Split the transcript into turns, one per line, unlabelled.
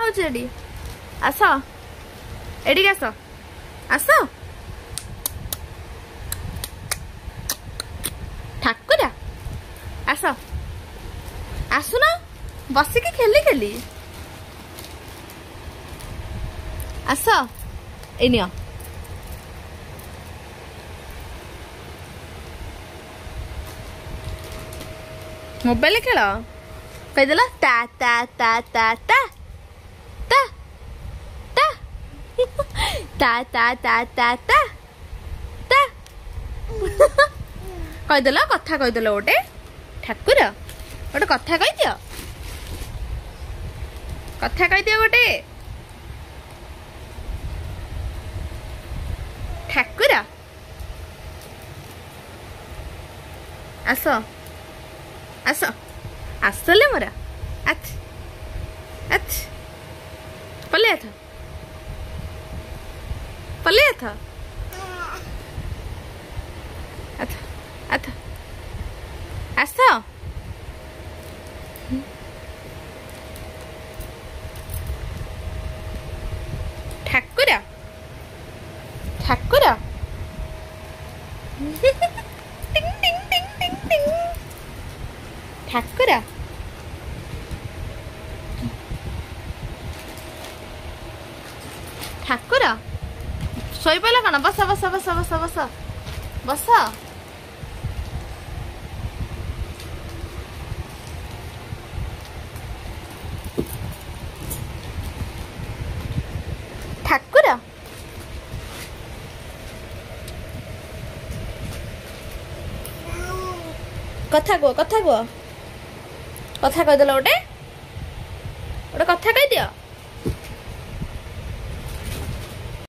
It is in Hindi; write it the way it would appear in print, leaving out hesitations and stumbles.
होची एडी आस एडी आस आस ठाकुरा आस आसुना बसिकी खेली खेली आस एनियो मोबाइल खेल कहीदेल ता ता ता ता ता ता ता ता ता ता ता ता ता कहीदेल कथा कहीदेल गोटे ठाकुर गोटे कथा कहीदियो गोटे ठाकुर आस आस आसले मोरा अथ अथ पले अथ पले अथ अथ अथ आस ठाकुर ठाकुर टिंग टिंग टिंग टिंग टिंग ठाकुर ठाकुर शोई पड़ा कौन बस बस बस बस बस बस ठाकुर कथा कह कथा कह कथा कहीदेल गोटे गोटे कथा कहीदियो